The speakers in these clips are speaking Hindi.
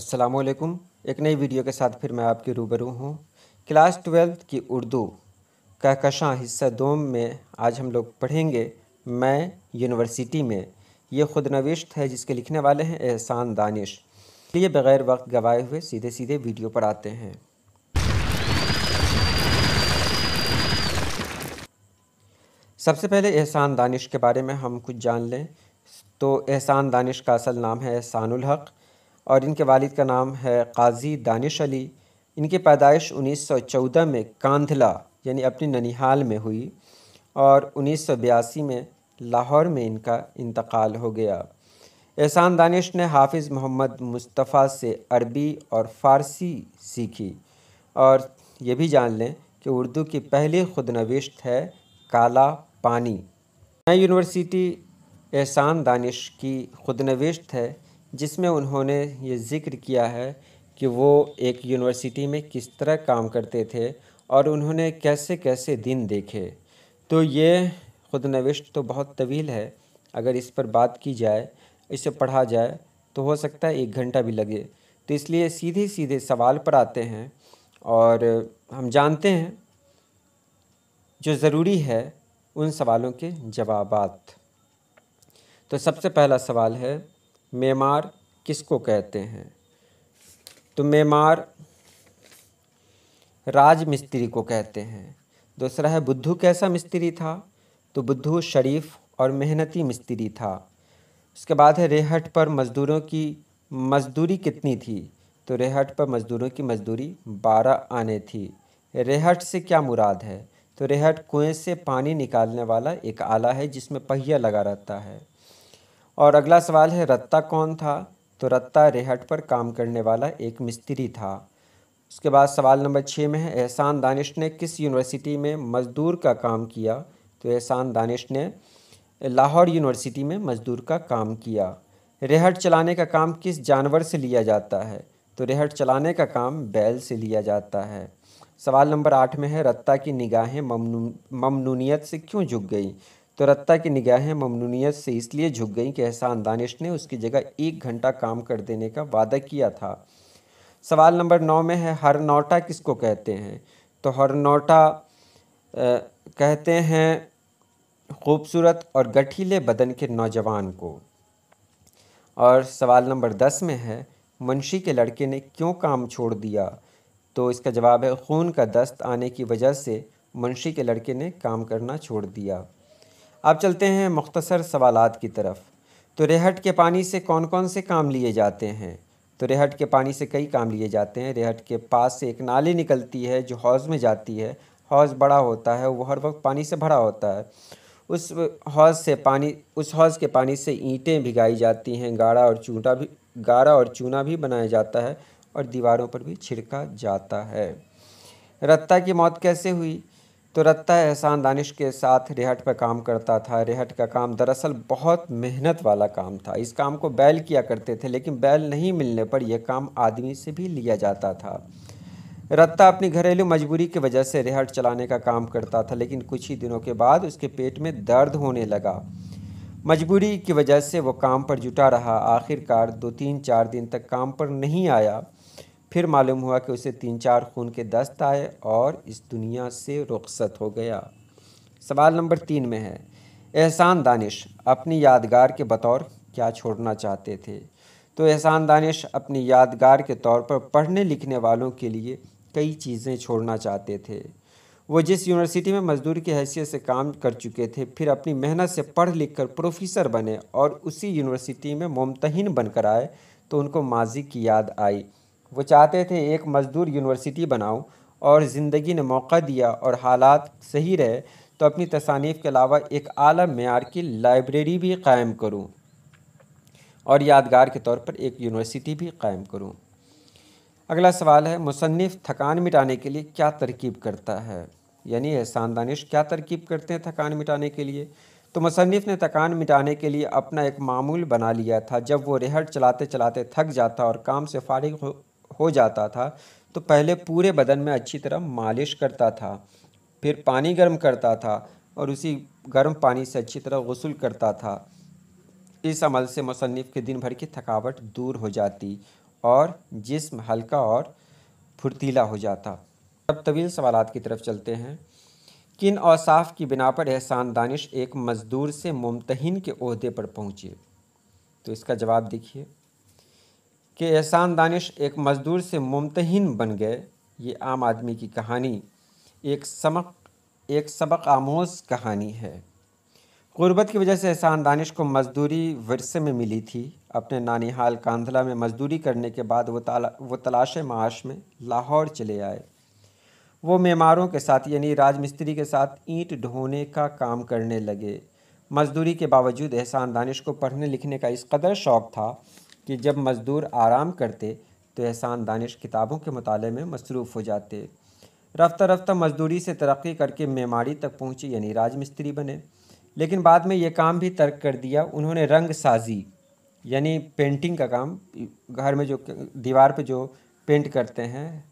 अस्सलामुअलैकुम। एक नई वीडियो के साथ फिर मैं आपके रूबरू हूँ। क्लास 12 की उर्दू कहकशां हिस्सा 2 में आज हम लोग पढ़ेंगे मैं यूनिवर्सिटी में। ये खुदनविश्त है जिसके लिखने वाले हैं एहसान दानिश। लिए बग़ैर वक्त गवाए हुए सीधे सीधे वीडियो पर आते हैं। सबसे पहले एहसान दानिश के बारे में हम कुछ जान लें। तो एहसान दानिश का असल नाम है एहसानुल हक़ और इनके वालिद का नाम है काजी दानिश अली। इनकी पैदाइश 1914 में कांधला यानी अपनी ननिहाल में हुई और 1982 में लाहौर में इनका इंतकाल हो गया। एहसान दानिश ने हाफिज़ मोहम्मद मुस्तफ़ा से अरबी और फ़ारसी सीखी। और ये भी जान लें कि उर्दू की पहली खुदनविश्त है काला पानी। मैं यूनिवर्सिटी एहसान दानिश की खुदनविश्त है जिसमें उन्होंने ये ज़िक्र किया है कि वो एक यूनिवर्सिटी में किस तरह काम करते थे और उन्होंने कैसे कैसे दिन देखे। तो ये खुदनविश्त तो बहुत तवील है। अगर इस पर बात की जाए, इसे पढ़ा जाए तो हो सकता है 1 घंटा भी लगे। तो इसलिए सीधे सीधे सवाल पर आते हैं और हम जानते हैं जो ज़रूरी है उन सवालों के जवाबात। तो सबसे पहला सवाल है मेमार किसको कहते हैं। तो मेमार राज मिस्त्री को कहते हैं। दूसरा है बुद्धू कैसा मिस्त्री था। तो बुद्धू शरीफ और मेहनती मिस्त्री था। उसके बाद है रेहट पर मज़दूरों की मज़दूरी कितनी थी। तो रेहट पर मज़दूरों की मज़दूरी 12 आने थी। रेहट से क्या मुराद है। तो रेहट कुएं से पानी निकालने वाला एक आला है जिसमें पहिया लगा रहता है। और अगला सवाल है रत्ता कौन था। तो रत्ता रेहट पर काम करने वाला एक मिस्त्री था। उसके बाद सवाल नंबर 6 में है एहसान दानिश ने किस यूनिवर्सिटी में मज़दूर का काम किया। तो एहसान दानिश ने लाहौर यूनिवर्सिटी में मज़दूर का काम किया। रेहट चलाने का काम किस जानवर से लिया जाता है। तो रेहट चलाने का काम बैल से लिया जाता है। सवाल नंबर 8 में है रत्ता की निगाहें ममनूनियत से क्यों झुक गई। तो रत्ता की निगाहें ममनूनियत से इसलिए झुक गई कि एहसान दानिश ने उसकी जगह 1 घंटा काम कर देने का वादा किया था। सवाल नंबर 9 में है हरनौटा किसको कहते हैं। तो हरनौटा कहते हैं खूबसूरत और गठीले बदन के नौजवान को। और सवाल नंबर 10 में है मुंशी के लड़के ने क्यों काम छोड़ दिया। तो इसका जवाब है खून का दस्त आने की वजह से मुंशी के लड़के ने काम करना छोड़ दिया। अब चलते हैं मुख्तसर सवालात की तरफ। तो रेहट के पानी से कौन कौन से काम लिए जाते हैं। तो रेहट के पानी से कई काम लिए जाते हैं। रेहट के पास से एक नाली निकलती है जो हौज़ में जाती है। हौज़ बड़ा होता है, वो हर वक्त पानी से भरा होता है। उस हौज़ के पानी से ईंटें भिगाई जाती हैं, गारा और चूना भी बनाया जाता है और दीवारों पर भी छिड़का जाता है। रत्ता की मौत कैसे हुई। तो रत्ता एहसान दानिश के साथ रेहट पर काम करता था। रेहट का काम दरअसल बहुत मेहनत वाला काम था। इस काम को बैल किया करते थे, लेकिन बैल नहीं मिलने पर यह काम आदमी से भी लिया जाता था। रत्ता अपनी घरेलू मजबूरी की वजह से रेहट चलाने का काम करता था, लेकिन कुछ ही दिनों के बाद उसके पेट में दर्द होने लगा। मजबूरी की वजह से वो काम पर जुटा रहा। आखिरकार 2-3-4 दिन तक काम पर नहीं आया। फिर मालूम हुआ कि उसे 3-4 खून के दस्त आए और इस दुनिया से रुखसत हो गया। सवाल नंबर 3 में है एहसान दानिश अपनी यादगार के बतौर क्या छोड़ना चाहते थे। तो एहसान दानिश अपनी यादगार के तौर पर पढ़ने लिखने वालों के लिए कई चीज़ें छोड़ना चाहते थे। वो जिस यूनिवर्सिटी में मज़दूर की हैसियत से काम कर चुके थे, फिर अपनी मेहनत से पढ़ लिख कर प्रोफेसर बने और उसी यूनिवर्सिटी में मुमतहिन बनकर आए, तो उनको माजी की याद आई। वो चाहते थे एक मज़दूर यूनिवर्सिटी बनाऊं और ज़िंदगी ने मौका दिया और हालात सही रहे तो अपनी तसानीफ़ के अलावा एक आला मेयार की लाइब्रेरी भी कायम करूं और यादगार के तौर पर एक यूनिवर्सिटी भी कायम करूं। अगला सवाल है मुसन्निफ़ थकान मिटाने के लिए क्या तरकीब करता है। यानी एहसान दानिश क्या तरकीब करते हैं थकान मिटाने के लिए। तो मुसन्निफ़ ने थकान मिटाने के लिए अपना एक मामूल बना लिया था। जब वो रेहट चलाते चलाते थक जाता और काम से फारिग हो जाता था तो पहले पूरे बदन में अच्छी तरह मालिश करता था, फिर पानी गर्म करता था और उसी गर्म पानी से अच्छी तरह गुस्ल करता था। इस अमल से मुसन्निफ़ के दिन भर की थकावट दूर हो जाती और जिस्म हल्का और फुर्तीला हो जाता। अब तवील सवालात की तरफ चलते हैं। किन औसाफ की बिना पर एहसान दानिश एक मज़दूर से मुमतहिन के ओहदे पर पहुँचे? तो इसका जवाब देखिए कि एहसान दानिश एक मज़दूर से मुमतहिन बन गए। ये आम आदमी की कहानी एक सबक आमोज़ कहानी है। गुर्बत की वजह से एहसान दानिश को मज़दूरी विरसे में मिली थी। अपने नानिहाल कांधला में मज़दूरी करने के बाद वो तलाश माश में लाहौर चले आए। वो मेमारों के साथ यानी राजमिस्त्री के साथ ईंट ढोने का काम करने लगे। मज़दूरी के बावजूद एहसान दानिश को पढ़ने लिखने का इस कदर शौक़ था कि जब मज़दूर आराम करते तो एहसान दानिश किताबों के मुताले में मसरूफ़ हो जाते। रफ्ता रफ्ता मज़दूरी से तरक्की करके मेमारी तक पहुँचे यानी राजमिस्त्री बने। लेकिन बाद में ये काम भी तर्क कर दिया। उन्होंने रंग साजी यानी पेंटिंग का काम, घर में जो दीवार पे जो पेंट करते हैं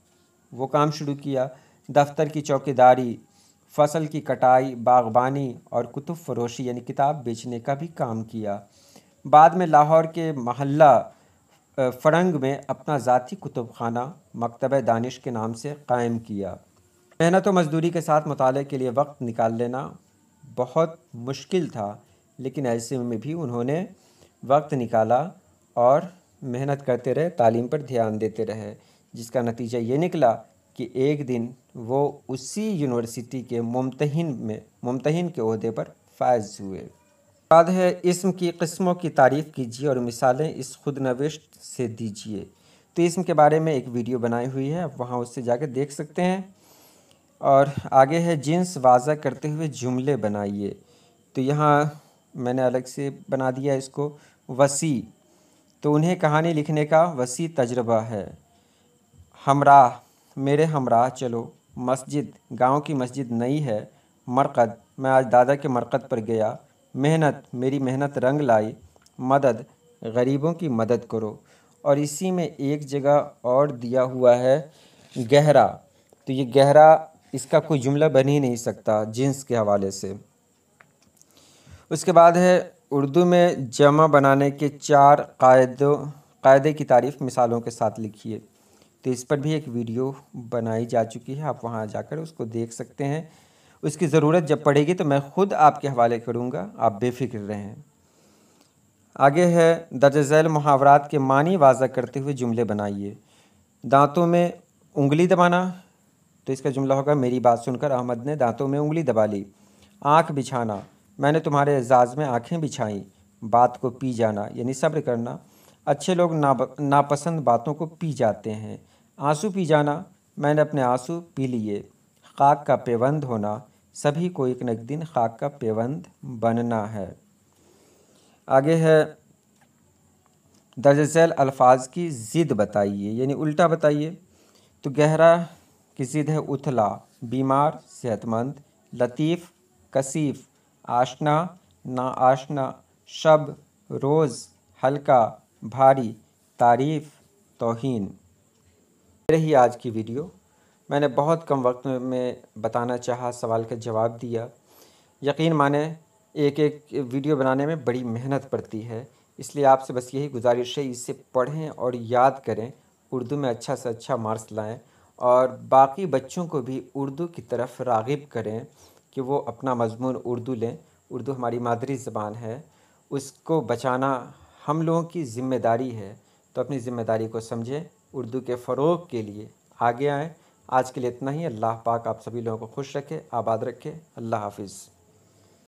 वो काम शुरू किया। दफ्तर की चौकीदारी, फसल की कटाई, बागबानी और कुतुब फरोशी यानी किताब बेचने का भी काम किया। बाद में लाहौर के महल्ला फ़रंग में अपना ज़ाती कुतुब खाना मकतब दानिश के नाम से कायम किया। मेहनत व मज़दूरी के साथ मुताले के लिए वक्त निकाल लेना बहुत मुश्किल था, लेकिन ऐसे में भी उन्होंने वक्त निकाला और मेहनत करते रहे, तालीम पर ध्यान देते रहे, जिसका नतीजा ये निकला कि एक दिन वो उसी यूनिवर्सिटी के मुमतहिन के ओहदे पर फायज हुए। बाद है इस्म की किस्मों की तारीफ़ कीजिए और मिसालें इस खुद नविश्त से दीजिए। तो इस्म के बारे में एक वीडियो बनाई हुई है, आप वहाँ उससे जाकर देख सकते हैं। और आगे है जिन्स वाज़ा करते हुए जुमले बनाइए। तो यहाँ मैंने अलग से बना दिया इसको। वसी, तो उन्हें कहानी लिखने का वसी तजर्बा है। हमराह, मेरे हमराह चलो। मस्जिद, गांव की मस्जिद नई है। मरकद, मैं आज दादा के मरकद पर गया। मेहनत, मेरी मेहनत रंग लाई। मदद, गरीबों की मदद करो। और इसी में एक जगह और दिया हुआ है गहरा। तो ये गहरा, इसका कोई जुमला बन ही नहीं सकता जिन्स के हवाले से। उसके बाद है उर्दू में जमा बनाने के 4 कायदे की तारीफ़ मिसालों के साथ लिखिए। तो इस पर भी एक वीडियो बनाई जा चुकी है, आप वहां जाकर उसको देख सकते हैं। उसकी ज़रूरत जब पड़ेगी तो मैं ख़ुद आपके हवाले करूँगा, आप बेफिक्र रहें। आगे है दर्ज झैल मुहावरात के मानी वाज़ा करते हुए जुमले बनाइए। दांतों में उंगली दबाना, तो इसका जुमला होगा मेरी बात सुनकर अहमद ने दांतों में उंगली दबा ली। आँख बिछाना, मैंने तुम्हारे एजाज़ में आँखें बिछाईं। बात को पी जाना यानी सब्र करना, अच्छे लोग नापसंद बातों को पी जाते हैं। आंसू पी जाना, मैंने अपने आंसू पी लिए। खाक का पेवंद होना, सभी को एक न एक दिन खाक का पेवंद बनना है। आगे है दर्ज झैल अल्फाज की ज़िद बताइए यानी उल्टा बताइए। तो गहरा की ज़िद है उथला, बीमार सेहतमंद, लतीफ़ कसीफ़, आशना नाआशना, शब रोज़, हल्का भारी, तारीफ़ तौहीन। रही आज की वीडियो, मैंने बहुत कम वक्त में बताना चाहा, सवाल का जवाब दिया। यकीन माने एक एक वीडियो बनाने में बड़ी मेहनत पड़ती है, इसलिए आपसे बस यही गुजारिश है, इसे पढ़ें और याद करें, उर्दू में अच्छा से अच्छा मार्क्स लाएं और बाकी बच्चों को भी उर्दू की तरफ राग़िब करें कि वो अपना मज़मून उर्दू लें। उर्दू हमारी मादरी ज़बान है, उसको बचाना हम लोगों की ज़िम्मेदारी है, तो अपनी ज़िम्मेदारी को समझें, उर्दू के फ़रोग़ के लिए आगे आएँ। आज के लिए इतना ही। अल्लाह पाक आप सभी लोगों को खुश रखे, आबाद रखे। अल्लाह हाफ़िज़।